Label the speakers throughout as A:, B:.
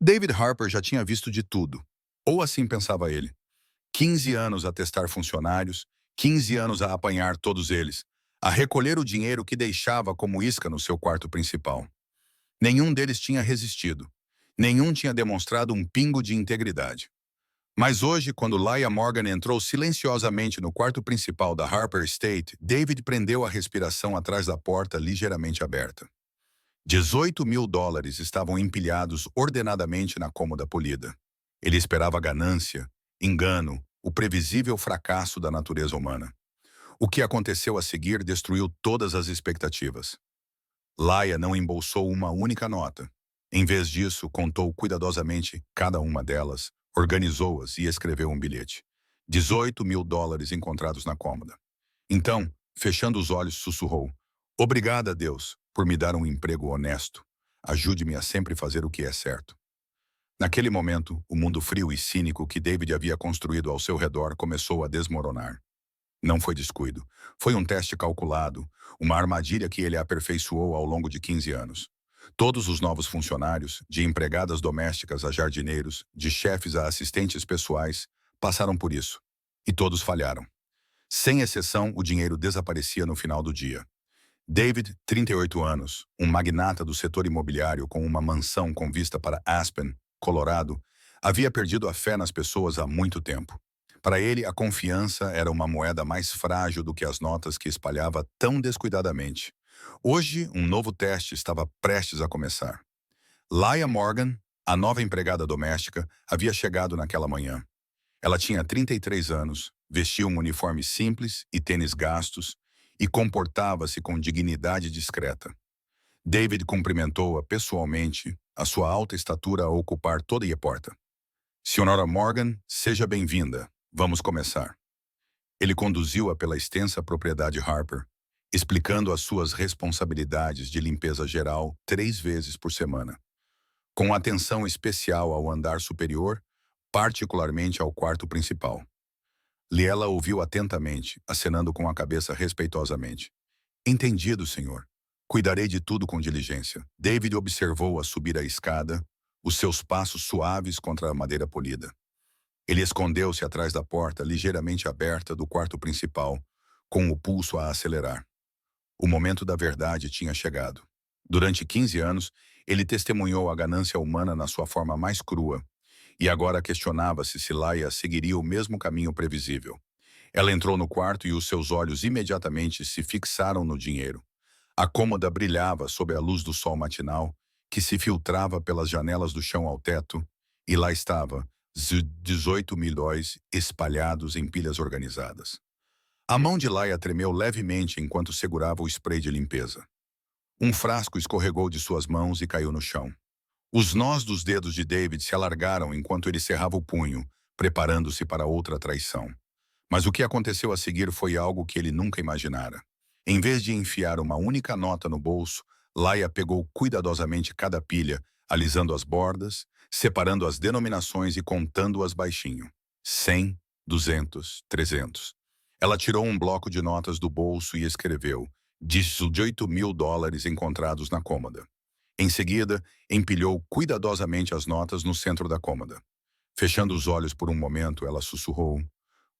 A: David Harper já tinha visto de tudo. Ou assim pensava ele. 15 anos a testar funcionários, 15 anos a apanhar todos eles, a recolher o dinheiro que deixava como isca no seu quarto principal. Nenhum deles tinha resistido. Nenhum tinha demonstrado um pingo de integridade. Mas hoje, quando Laia Morgan entrou silenciosamente no quarto principal da Harper Estate, David prendeu a respiração atrás da porta ligeiramente aberta. $18.000 estavam empilhados ordenadamente na cômoda polida. Ele esperava ganância, engano, o previsível fracasso da natureza humana. O que aconteceu a seguir destruiu todas as expectativas. Laia não embolsou uma única nota. Em vez disso, contou cuidadosamente cada uma delas, organizou-as e escreveu um bilhete. $18.000 encontrados na cômoda. Então, fechando os olhos, sussurrou: "Obrigada, Deus, por me dar um emprego honesto. Ajude-me a sempre fazer o que é certo." Naquele momento, o mundo frio e cínico que David havia construído ao seu redor começou a desmoronar. Não foi descuido. Foi um teste calculado, uma armadilha que ele aperfeiçoou ao longo de 15 anos. Todos os novos funcionários, de empregadas domésticas a jardineiros, de chefes a assistentes pessoais, passaram por isso. E todos falharam. Sem exceção, o dinheiro desaparecia no final do dia. David, 38 anos, um magnata do setor imobiliário com uma mansão com vista para Aspen, Colorado, havia perdido a fé nas pessoas há muito tempo. Para ele, a confiança era uma moeda mais frágil do que as notas que espalhava tão descuidadamente. Hoje, um novo teste estava prestes a começar. Laia Morgan, a nova empregada doméstica, havia chegado naquela manhã. Ela tinha 33 anos, vestia um uniforme simples e tênis gastos e comportava-se com dignidade discreta. David cumprimentou-a pessoalmente, a sua alta estatura a ocupar toda a porta. "Senhora Morgan, seja bem-vinda. Vamos começar." Ele conduziu-a pela extensa propriedade Harper, explicando as suas responsabilidades de limpeza geral 3 vezes por semana, com atenção especial ao andar superior, particularmente ao quarto principal. Liela ouviu atentamente, acenando com a cabeça respeitosamente. "Entendido, senhor. Cuidarei de tudo com diligência." David observou-a subir a escada, os seus passos suaves contra a madeira polida. Ele escondeu-se atrás da porta ligeiramente aberta do quarto principal, com o pulso a acelerar. O momento da verdade tinha chegado. Durante 15 anos, ele testemunhou a ganância humana na sua forma mais crua, e agora questionava-se se Laia seguiria o mesmo caminho previsível. Ela entrou no quarto e os seus olhos imediatamente se fixaram no dinheiro. A cômoda brilhava sob a luz do sol matinal, que se filtrava pelas janelas do chão ao teto, e lá estava, $18.000 espalhados em pilhas organizadas. A mão de Laia tremeu levemente enquanto segurava o spray de limpeza. Um frasco escorregou de suas mãos e caiu no chão. Os nós dos dedos de David se alargaram enquanto ele cerrava o punho, preparando-se para outra traição. Mas o que aconteceu a seguir foi algo que ele nunca imaginara. Em vez de enfiar uma única nota no bolso, Laia pegou cuidadosamente cada pilha, alisando as bordas, separando as denominações e contando-as baixinho. 100, 200, 300. Ela tirou um bloco de notas do bolso e escreveu: $18.000 encontrados na cômoda. Em seguida, empilhou cuidadosamente as notas no centro da cômoda. Fechando os olhos por um momento, ela sussurrou: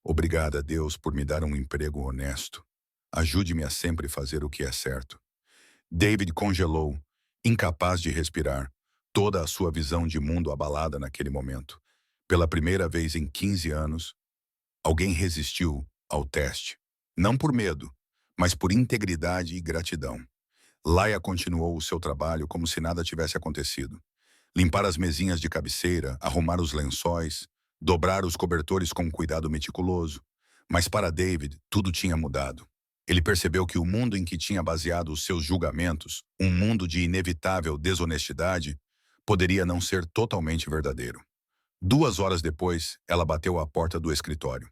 A: "Obrigada, Deus, por me dar um emprego honesto. Ajude-me a sempre fazer o que é certo." David congelou, incapaz de respirar, toda a sua visão de mundo abalada naquele momento. Pela primeira vez em 15 anos, alguém resistiu ao teste. Não por medo, mas por integridade e gratidão. Laia continuou o seu trabalho como se nada tivesse acontecido. Limpar as mesinhas de cabeceira, arrumar os lençóis, dobrar os cobertores com cuidado meticuloso. Mas para David, tudo tinha mudado. Ele percebeu que o mundo em que tinha baseado os seus julgamentos, um mundo de inevitável desonestidade, poderia não ser totalmente verdadeiro. 2 horas depois, ela bateu à porta do escritório.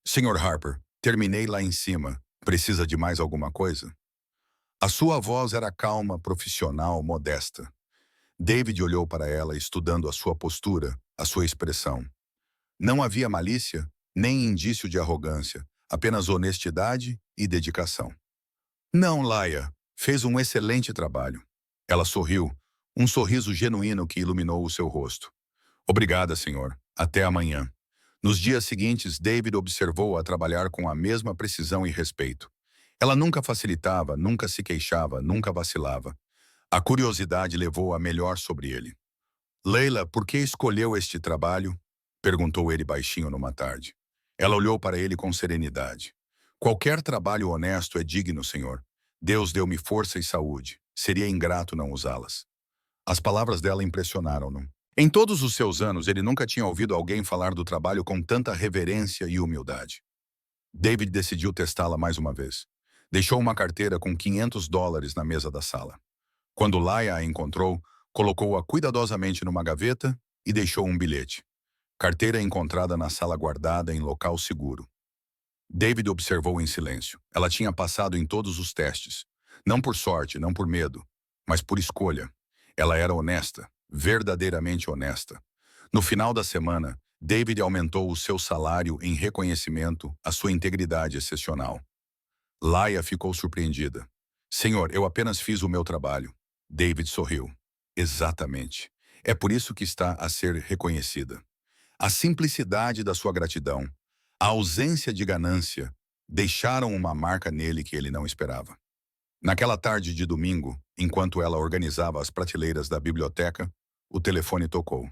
A: "Sr. Harper, terminei lá em cima. Precisa de mais alguma coisa?" A sua voz era calma, profissional, modesta. David olhou para ela, estudando a sua postura, a sua expressão. Não havia malícia, nem indício de arrogância, apenas honestidade e dedicação. "Não, Laia, fez um excelente trabalho." Ela sorriu, um sorriso genuíno que iluminou o seu rosto. Obrigada, senhor. Até amanhã. Nos dias seguintes, David observou-a trabalhar com a mesma precisão e respeito. Ela nunca facilitava, nunca se queixava, nunca vacilava. A curiosidade levou a melhor sobre ele. Leila, por que escolheu este trabalho? Perguntou ele baixinho numa tarde. Ela olhou para ele com serenidade. Qualquer trabalho honesto é digno, senhor. Deus deu-me força e saúde. Seria ingrato não usá-las. As palavras dela impressionaram-no. Em todos os seus anos, ele nunca tinha ouvido alguém falar do trabalho com tanta reverência e humildade. David decidiu testá-la mais uma vez. Deixou uma carteira com US$ 500 na mesa da sala. Quando Laia a encontrou, colocou-a cuidadosamente numa gaveta e deixou um bilhete. Carteira encontrada na sala guardada em local seguro. David observou em silêncio. Ela tinha passado em todos os testes. Não por sorte, não por medo, mas por escolha. Ela era honesta, verdadeiramente honesta. No final da semana, David aumentou o seu salário em reconhecimento à sua integridade excepcional. Laia ficou surpreendida. Senhor, eu apenas fiz o meu trabalho. David sorriu. Exatamente. É por isso que está a ser reconhecida. A simplicidade da sua gratidão, a ausência de ganância, deixaram uma marca nele que ele não esperava. Naquela tarde de domingo, enquanto ela organizava as prateleiras da biblioteca, o telefone tocou.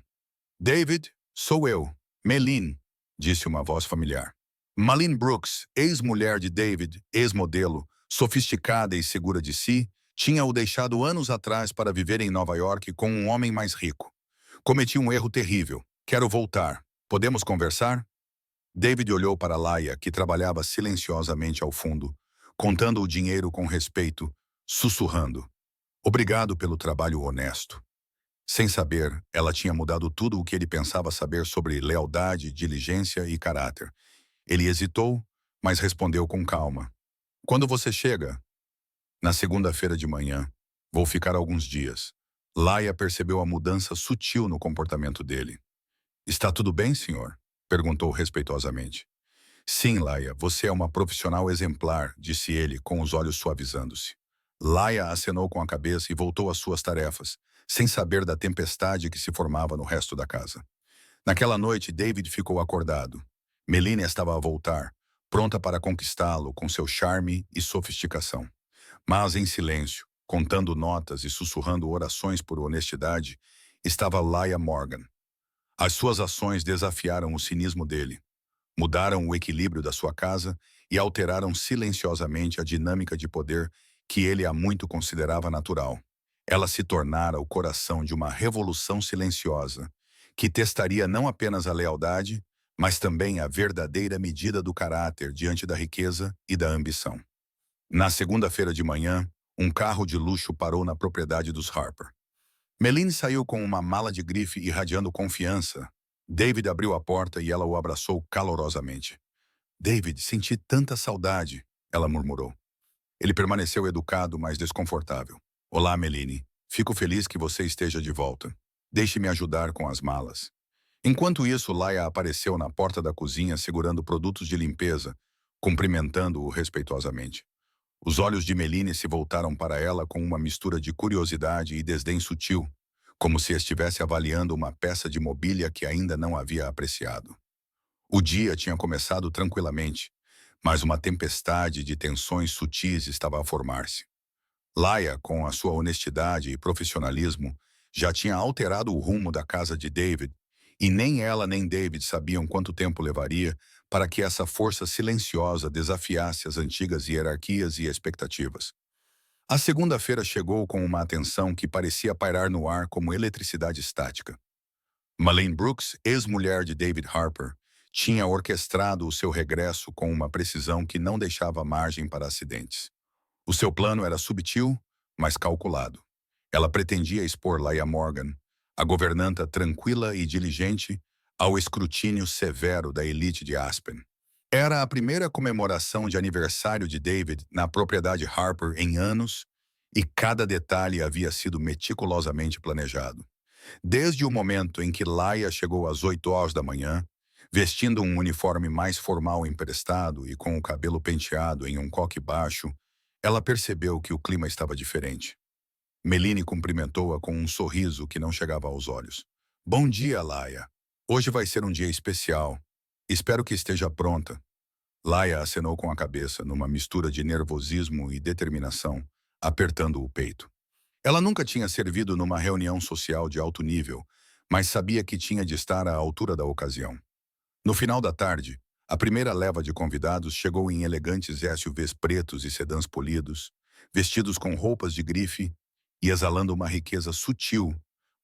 A: David, sou eu, Meline, disse uma voz familiar. Malin Brooks, ex-mulher de David, ex-modelo, sofisticada e segura de si, tinha-o deixado anos atrás para viver em Nova York com um homem mais rico. Cometi um erro terrível. Quero voltar. Podemos conversar? David olhou para Laia, que trabalhava silenciosamente ao fundo, contando o dinheiro com respeito, sussurrando. Obrigado pelo trabalho honesto. Sem saber, ela tinha mudado tudo o que ele pensava saber sobre lealdade, diligência e caráter. Ele hesitou, mas respondeu com calma. Quando você chega? Na segunda-feira de manhã. Vou ficar alguns dias. Laia percebeu a mudança sutil no comportamento dele. Está tudo bem, senhor? Perguntou respeitosamente. Sim, Laia, você é uma profissional exemplar, disse ele, com os olhos suavizando-se. Laia acenou com a cabeça e voltou às suas tarefas, sem saber da tempestade que se formava no resto da casa. Naquela noite, David ficou acordado. Meline estava a voltar, pronta para conquistá-lo com seu charme e sofisticação. Mas, em silêncio, contando notas e sussurrando orações por honestidade, estava Laia Morgan. As suas ações desafiaram o cinismo dele, mudaram o equilíbrio da sua casa e alteraram silenciosamente a dinâmica de poder que ele há muito considerava natural. Ela se tornara o coração de uma revolução silenciosa, que testaria não apenas a lealdade, mas também a verdadeira medida do caráter diante da riqueza e da ambição. Na segunda-feira de manhã, um carro de luxo parou na propriedade dos Harper. Meline saiu com uma mala de grife irradiando confiança. David abriu a porta e ela o abraçou calorosamente. David, senti tanta saudade, ela murmurou. Ele permaneceu educado, mas desconfortável. Olá, Meline. Fico feliz que você esteja de volta. Deixe-me ajudar com as malas. Enquanto isso, Laia apareceu na porta da cozinha segurando produtos de limpeza, cumprimentando-o respeitosamente. Os olhos de Meline se voltaram para ela com uma mistura de curiosidade e desdém sutil, como se estivesse avaliando uma peça de mobília que ainda não havia apreciado. O dia tinha começado tranquilamente, mas uma tempestade de tensões sutis estava a formar-se. Laia, com a sua honestidade e profissionalismo, já tinha alterado o rumo da casa de David, e nem ela nem David sabiam quanto tempo levaria para que essa força silenciosa desafiasse as antigas hierarquias e expectativas. A segunda-feira chegou com uma atenção que parecia pairar no ar como eletricidade estática. Malin Brooks, ex-mulher de David Harper, tinha orquestrado o seu regresso com uma precisão que não deixava margem para acidentes. O seu plano era subtil, mas calculado. Ela pretendia expor Laia Morgan, a governanta tranquila e diligente, ao escrutínio severo da elite de Aspen. Era a primeira comemoração de aniversário de David na propriedade Harper em anos, e cada detalhe havia sido meticulosamente planejado. Desde o momento em que Laia chegou às 8 horas da manhã, vestindo um uniforme mais formal emprestado e com o cabelo penteado em um coque baixo, ela percebeu que o clima estava diferente. Meline cumprimentou-a com um sorriso que não chegava aos olhos. Bom dia, Laia. Hoje vai ser um dia especial. Espero que esteja pronta. Laia acenou com a cabeça, numa mistura de nervosismo e determinação, apertando o peito. Ela nunca tinha servido numa reunião social de alto nível, mas sabia que tinha de estar à altura da ocasião. No final da tarde, a primeira leva de convidados chegou em elegantes SUVs pretos e sedãs polidos, vestidos com roupas de grife e exalando uma riqueza sutil,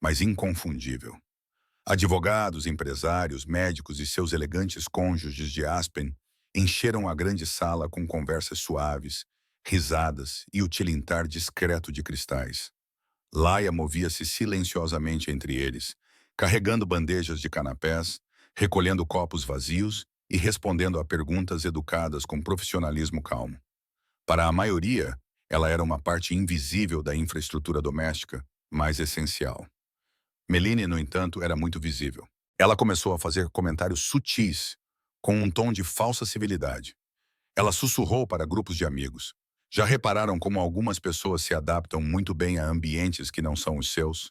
A: mas inconfundível. Advogados, empresários, médicos e seus elegantes cônjuges de Aspen encheram a grande sala com conversas suaves, risadas e o tilintar discreto de cristais. Laia movia-se silenciosamente entre eles, carregando bandejas de canapés, recolhendo copos vazios e respondendo a perguntas educadas com profissionalismo calmo. Para a maioria, ela era uma parte invisível da infraestrutura doméstica, mas essencial. Meline, no entanto, era muito visível. Ela começou a fazer comentários sutis, com um tom de falsa civilidade. Ela sussurrou para grupos de amigos. Já repararam como algumas pessoas se adaptam muito bem a ambientes que não são os seus?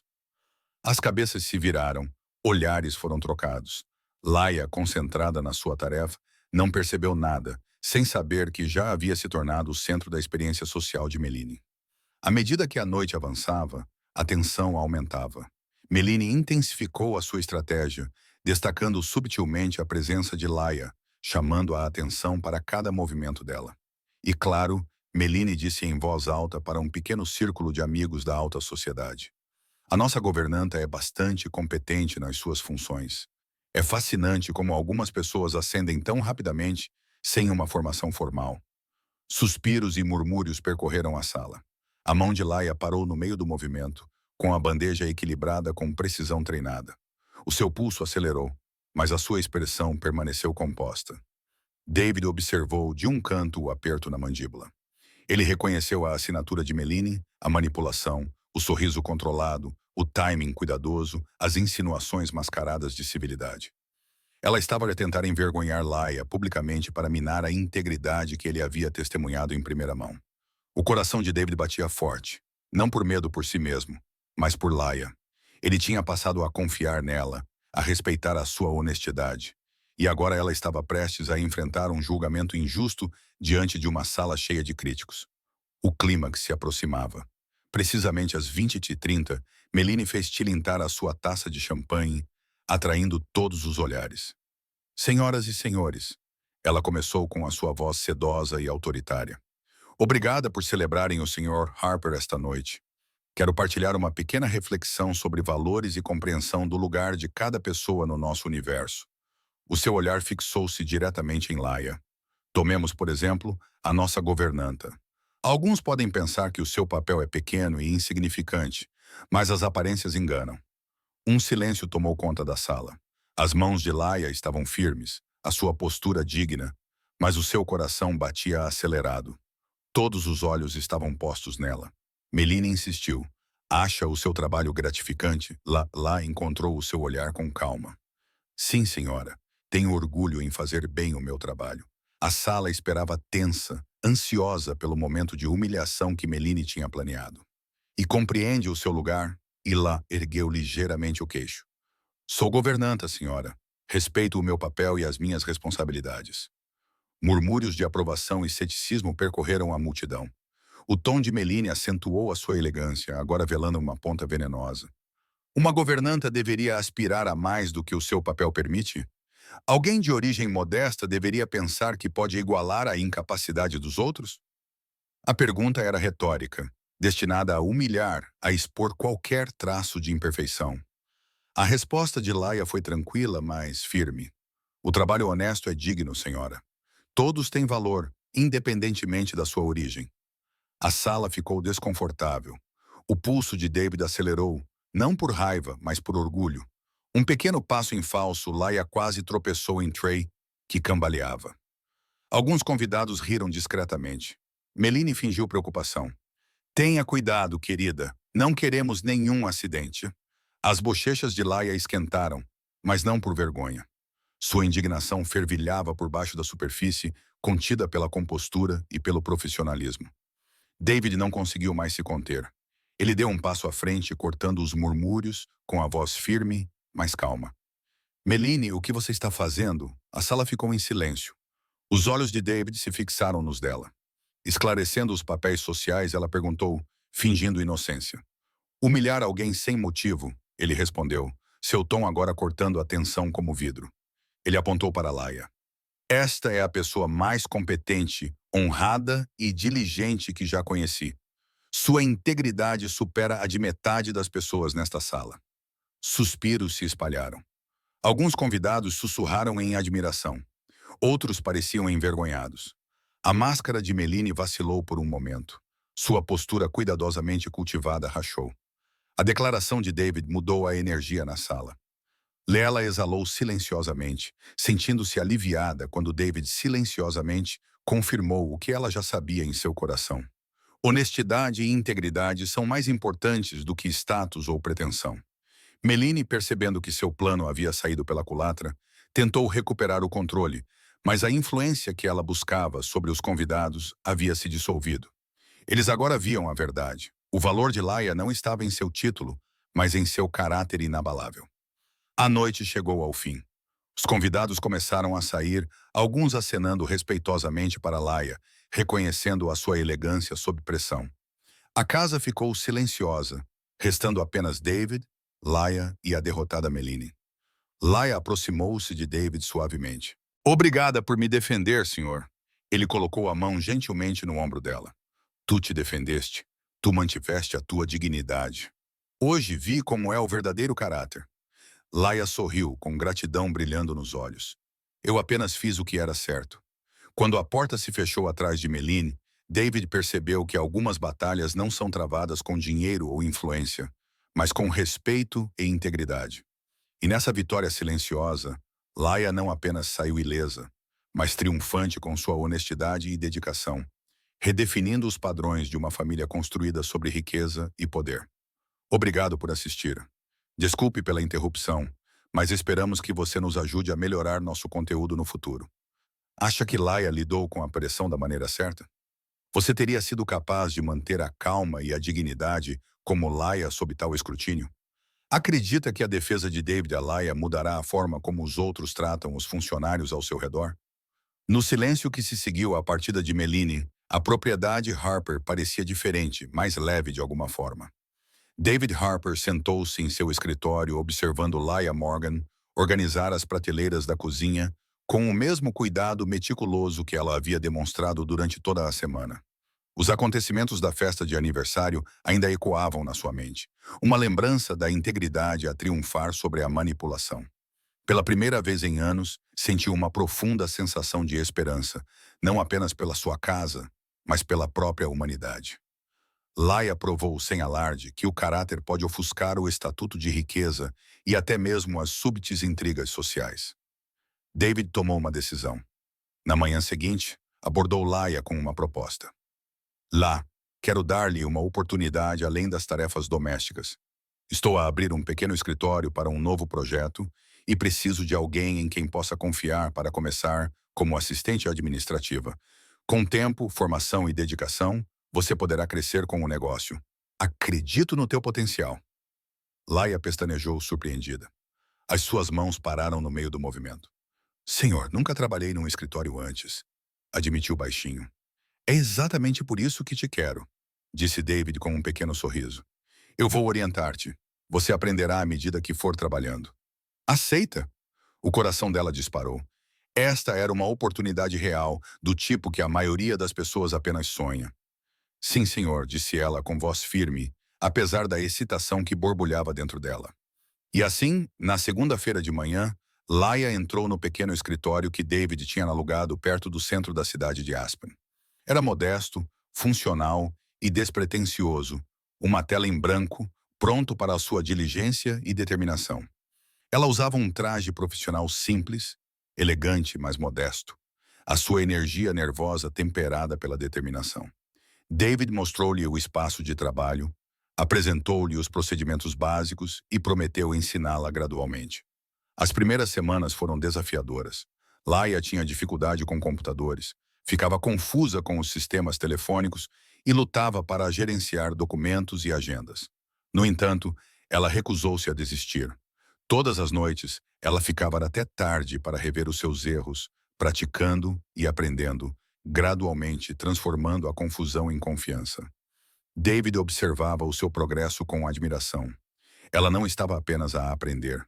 A: As cabeças se viraram, olhares foram trocados. Laia, concentrada na sua tarefa, não percebeu nada, sem saber que já havia se tornado o centro da experiência social de Meline. À medida que a noite avançava, a tensão aumentava. Meline intensificou a sua estratégia, destacando subtilmente a presença de Laia, chamando a atenção para cada movimento dela. E claro, Meline disse em voz alta para um pequeno círculo de amigos da alta sociedade. A nossa governanta é bastante competente nas suas funções. É fascinante como algumas pessoas ascendem tão rapidamente sem uma formação formal. Suspiros e murmúrios percorreram a sala. A mão de Laia parou no meio do movimento, com a bandeja equilibrada com precisão treinada. O seu pulso acelerou, mas a sua expressão permaneceu composta. David observou de um canto o aperto na mandíbula. Ele reconheceu a assinatura de Meline, a manipulação, o sorriso controlado, o timing cuidadoso, as insinuações mascaradas de civilidade. Ela estava a tentar envergonhar Laia publicamente para minar a integridade que ele havia testemunhado em primeira mão. O coração de David batia forte, não por medo por si mesmo, mas por Laia. Ele tinha passado a confiar nela, a respeitar a sua honestidade. E agora ela estava prestes a enfrentar um julgamento injusto diante de uma sala cheia de críticos. O clímax se aproximava. Precisamente às 20h30, Meline fez tilintar a sua taça de champanhe, atraindo todos os olhares. Senhoras e senhores, ela começou com a sua voz sedosa e autoritária. Obrigada por celebrarem o Sr. Harper esta noite. Quero partilhar uma pequena reflexão sobre valores e compreensão do lugar de cada pessoa no nosso universo. O seu olhar fixou-se diretamente em Laia. Tomemos, por exemplo, a nossa governanta. Alguns podem pensar que o seu papel é pequeno e insignificante, mas as aparências enganam. Um silêncio tomou conta da sala. As mãos de Laia estavam firmes, a sua postura digna, mas o seu coração batia acelerado. Todos os olhos estavam postos nela. Meline insistiu. Acha o seu trabalho gratificante? Lá encontrou o seu olhar com calma. Sim, senhora. Tenho orgulho em fazer bem o meu trabalho. A sala esperava tensa, ansiosa pelo momento de humilhação que Meline tinha planeado. E compreende o seu lugar? E lá ergueu ligeiramente o queixo. Sou governanta, senhora. Respeito o meu papel e as minhas responsabilidades. Murmúrios de aprovação e ceticismo percorreram a multidão. O tom de Meline acentuou a sua elegância, agora velando uma ponta venenosa. Uma governanta deveria aspirar a mais do que o seu papel permite? Alguém de origem modesta deveria pensar que pode igualar a incapacidade dos outros? A pergunta era retórica, destinada a humilhar, a expor qualquer traço de imperfeição. A resposta de Laia foi tranquila, mas firme. O trabalho honesto é digno, senhora. Todos têm valor, independentemente da sua origem. A sala ficou desconfortável. O pulso de David acelerou, não por raiva, mas por orgulho. Um pequeno passo em falso, Laia quase tropeçou em Trey, que cambaleava. Alguns convidados riram discretamente. Meline fingiu preocupação. Tenha cuidado, querida. Não queremos nenhum acidente. As bochechas de Laia esquentaram, mas não por vergonha. Sua indignação fervilhava por baixo da superfície, contida pela compostura e pelo profissionalismo. David não conseguiu mais se conter. Ele deu um passo à frente, cortando os murmúrios, com a voz firme, mas calma. Meline, o que você está fazendo? A sala ficou em silêncio. Os olhos de David se fixaram nos dela. Esclarecendo os papéis sociais, ela perguntou, fingindo inocência. Humilhar alguém sem motivo, ele respondeu, seu tom agora cortando a tensão como vidro. Ele apontou para Laia. Esta é a pessoa mais competente, honrada e diligente que já conheci. Sua integridade supera a de metade das pessoas nesta sala. Suspiros se espalharam. Alguns convidados sussurraram em admiração. Outros pareciam envergonhados. A máscara de Meline vacilou por um momento. Sua postura cuidadosamente cultivada rachou. A declaração de David mudou a energia na sala. Lela exalou silenciosamente, sentindo-se aliviada quando David silenciosamente confirmou o que ela já sabia em seu coração. Honestidade e integridade são mais importantes do que status ou pretensão. Meline, percebendo que seu plano havia saído pela culatra, tentou recuperar o controle, mas a influência que ela buscava sobre os convidados havia se dissolvido. Eles agora viam a verdade. O valor de Laia não estava em seu título, mas em seu caráter inabalável. A noite chegou ao fim. Os convidados começaram a sair, alguns acenando respeitosamente para Laia, reconhecendo a sua elegância sob pressão. A casa ficou silenciosa, restando apenas David, Laia e a derrotada Meline. Laia aproximou-se de David suavemente. Obrigada por me defender, senhor. Ele colocou a mão gentilmente no ombro dela. Tu te defendeste. Tu mantiveste a tua dignidade. Hoje vi como é o verdadeiro caráter. Laia sorriu, com gratidão brilhando nos olhos. Eu apenas fiz o que era certo. Quando a porta se fechou atrás de Meline, David percebeu que algumas batalhas não são travadas com dinheiro ou influência, mas com respeito e integridade. E nessa vitória silenciosa, Laia não apenas saiu ilesa, mas triunfante com sua honestidade e dedicação, redefinindo os padrões de uma família construída sobre riqueza e poder. Obrigado por assistir. Desculpe pela interrupção, mas esperamos que você nos ajude a melhorar nosso conteúdo no futuro. Acha que Laia lidou com a pressão da maneira certa? Você teria sido capaz de manter a calma e a dignidade como Laia sob tal escrutínio? Acredita que a defesa de David a Laia mudará a forma como os outros tratam os funcionários ao seu redor? No silêncio que se seguiu à partida de Meline, a propriedade Harper parecia diferente, mais leve de alguma forma. David Harper sentou-se em seu escritório observando Laia Morgan organizar as prateleiras da cozinha com o mesmo cuidado meticuloso que ela havia demonstrado durante toda a semana. Os acontecimentos da festa de aniversário ainda ecoavam na sua mente, uma lembrança da integridade a triunfar sobre a manipulação. Pela primeira vez em anos, sentiu uma profunda sensação de esperança, não apenas pela sua casa, mas pela própria humanidade. Laia provou sem alarde que o caráter pode ofuscar o estatuto de riqueza e até mesmo as súbitas intrigas sociais. David tomou uma decisão. Na manhã seguinte, abordou Laia com uma proposta. Lá, quero dar-lhe uma oportunidade além das tarefas domésticas. Estou a abrir um pequeno escritório para um novo projeto e preciso de alguém em quem possa confiar para começar como assistente administrativa. Com tempo, formação e dedicação, você poderá crescer com o negócio. Acredito no teu potencial. Laia pestanejou surpreendida. As suas mãos pararam no meio do movimento. Senhor, nunca trabalhei num escritório antes, admitiu baixinho. É exatamente por isso que te quero, disse David com um pequeno sorriso. Eu vou orientar-te. Você aprenderá à medida que for trabalhando. Aceita? O coração dela disparou. Esta era uma oportunidade real, do tipo que a maioria das pessoas apenas sonha. Sim, senhor, disse ela com voz firme, apesar da excitação que borbulhava dentro dela. E assim, na segunda-feira de manhã, Laia entrou no pequeno escritório que David tinha alugado perto do centro da cidade de Aspen. Era modesto, funcional e despretensioso, uma tela em branco, pronto para a sua diligência e determinação. Ela usava um traje profissional simples, elegante, mas modesto, a sua energia nervosa temperada pela determinação. David mostrou-lhe o espaço de trabalho, apresentou-lhe os procedimentos básicos e prometeu ensiná-la gradualmente. As primeiras semanas foram desafiadoras. Laia tinha dificuldade com computadores, ficava confusa com os sistemas telefônicos e lutava para gerenciar documentos e agendas. No entanto, ela recusou-se a desistir. Todas as noites, ela ficava até tarde para rever os seus erros, praticando e aprendendo, gradualmente transformando a confusão em confiança. David observava o seu progresso com admiração. Ela não estava apenas a aprender,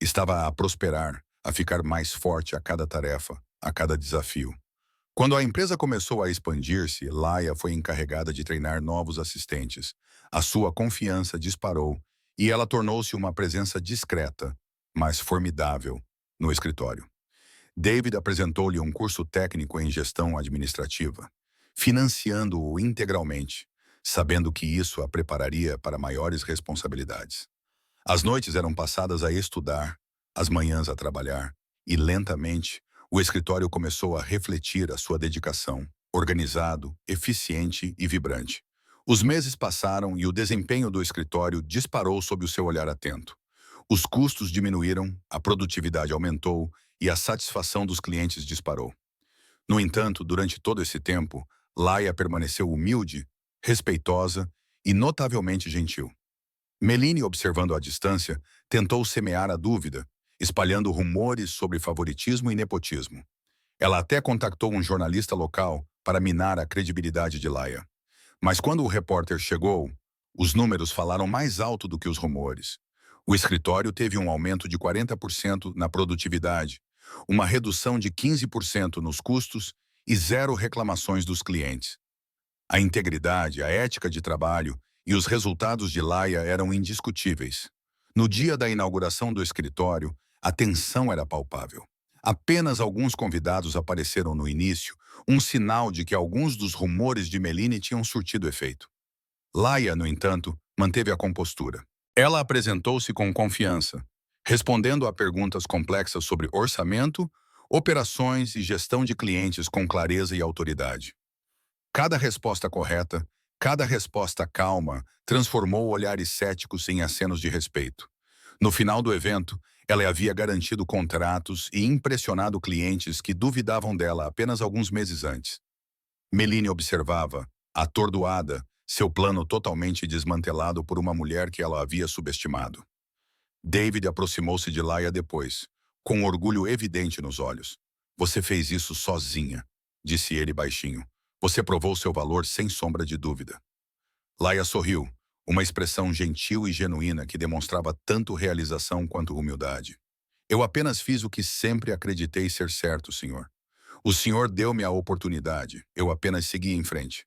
A: estava a prosperar, a ficar mais forte a cada tarefa, a cada desafio. Quando a empresa começou a expandir-se, Laia foi encarregada de treinar novos assistentes. A sua confiança disparou e ela tornou-se uma presença discreta, mas formidável, no escritório. David apresentou-lhe um curso técnico em gestão administrativa, financiando-o integralmente, sabendo que isso a prepararia para maiores responsabilidades. As noites eram passadas a estudar, as manhãs a trabalhar, e lentamente o escritório começou a refletir a sua dedicação, organizado, eficiente e vibrante. Os meses passaram e o desempenho do escritório disparou sob o seu olhar atento. Os custos diminuíram, a produtividade aumentou e a satisfação dos clientes disparou. No entanto, durante todo esse tempo, Laia permaneceu humilde, respeitosa e notavelmente gentil. Meline, observando à distância, tentou semear a dúvida, espalhando rumores sobre favoritismo e nepotismo. Ela até contactou um jornalista local para minar a credibilidade de Laia. Mas quando o repórter chegou, os números falaram mais alto do que os rumores. O escritório teve um aumento de 40% na produtividade, uma redução de 15% nos custos e zero reclamações dos clientes. A integridade, a ética de trabalho e os resultados de Laia eram indiscutíveis. No dia da inauguração do escritório, a tensão era palpável. Apenas alguns convidados apareceram no início, um sinal de que alguns dos rumores de Meline tinham surtido efeito. Laia, no entanto, manteve a compostura. Ela apresentou-se com confiança, respondendo a perguntas complexas sobre orçamento, operações e gestão de clientes com clareza e autoridade. Cada resposta correta, cada resposta calma, transformou olhares céticos em acenos de respeito. No final do evento, ela havia garantido contratos e impressionado clientes que duvidavam dela apenas alguns meses antes. Meline observava, atordoada, seu plano totalmente desmantelado por uma mulher que ela havia subestimado. David aproximou-se de Laia depois, com orgulho evidente nos olhos. "Você fez isso sozinha", disse ele baixinho. "Você provou seu valor sem sombra de dúvida." Laia sorriu, uma expressão gentil e genuína que demonstrava tanto realização quanto humildade. "Eu apenas fiz o que sempre acreditei ser certo, senhor. O senhor deu-me a oportunidade, eu apenas segui em frente."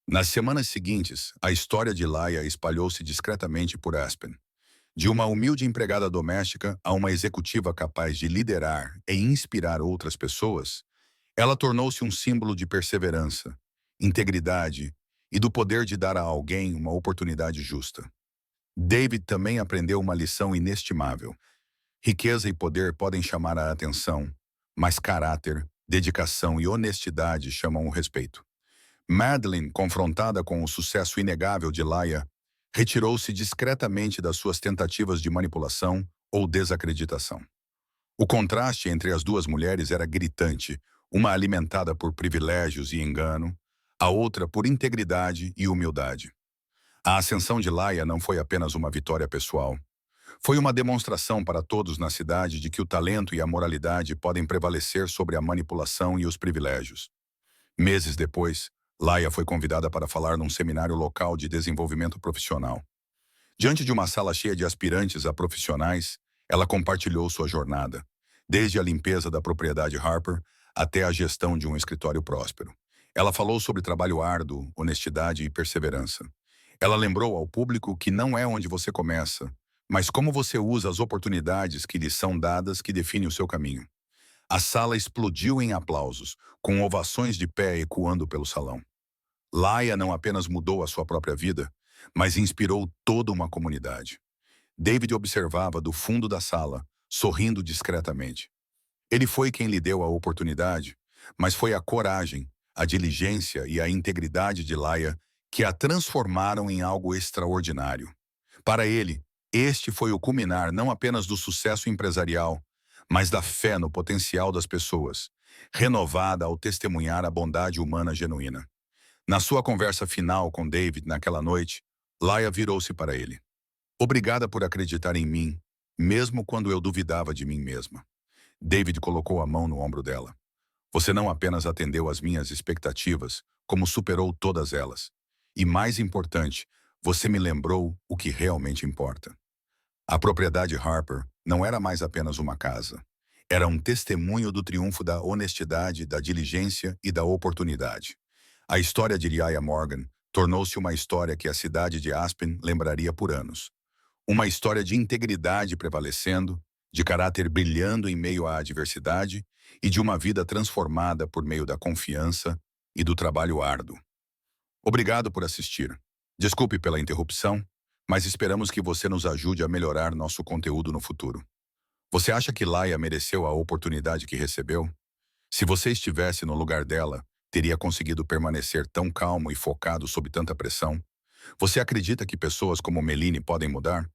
A: Nas semanas seguintes, a história de Laia espalhou-se discretamente por Aspen. De uma humilde empregada doméstica a uma executiva capaz de liderar e inspirar outras pessoas, ela tornou-se um símbolo de perseverança, integridade e do poder de dar a alguém uma oportunidade justa. David também aprendeu uma lição inestimável. Riqueza e poder podem chamar a atenção, mas caráter, dedicação e honestidade chamam o respeito. Madeline, confrontada com o sucesso inegável de Laia, retirou-se discretamente das suas tentativas de manipulação ou desacreditação. O contraste entre as duas mulheres era gritante, uma alimentada por privilégios e engano, a outra por integridade e humildade. A ascensão de Laia não foi apenas uma vitória pessoal. Foi uma demonstração para todos na cidade de que o talento e a moralidade podem prevalecer sobre a manipulação e os privilégios. Meses depois, Laia foi convidada para falar num seminário local de desenvolvimento profissional. Diante de uma sala cheia de aspirantes a profissionais, ela compartilhou sua jornada, desde a limpeza da propriedade Harper até a gestão de um escritório próspero. Ela falou sobre trabalho árduo, honestidade e perseverança. Ela lembrou ao público que não é onde você começa, mas como você usa as oportunidades que lhe são dadas que define o seu caminho. A sala explodiu em aplausos, com ovações de pé ecoando pelo salão. Laia não apenas mudou a sua própria vida, mas inspirou toda uma comunidade. David observava do fundo da sala, sorrindo discretamente. Ele foi quem lhe deu a oportunidade, mas foi a coragem, a diligência e a integridade de Laia que a transformaram em algo extraordinário. Para ele, este foi o culminar não apenas do sucesso empresarial, mas da fé no potencial das pessoas, renovada ao testemunhar a bondade humana genuína. Na sua conversa final com David naquela noite, Laia virou-se para ele. Obrigada por acreditar em mim, mesmo quando eu duvidava de mim mesma. David colocou a mão no ombro dela. Você não apenas atendeu às minhas expectativas, como superou todas elas. E mais importante, você me lembrou o que realmente importa. A propriedade Harper não era mais apenas uma casa. Era um testemunho do triunfo da honestidade, da diligência e da oportunidade. A história de Riaya Morgan tornou-se uma história que a cidade de Aspen lembraria por anos. Uma história de integridade prevalecendo, de caráter brilhando em meio à adversidade e de uma vida transformada por meio da confiança e do trabalho árduo. Obrigado por assistir. Desculpe pela interrupção, mas esperamos que você nos ajude a melhorar nosso conteúdo no futuro. Você acha que Laia mereceu a oportunidade que recebeu? Se você estivesse no lugar dela, teria conseguido permanecer tão calmo e focado sob tanta pressão? Você acredita que pessoas como Meline podem mudar?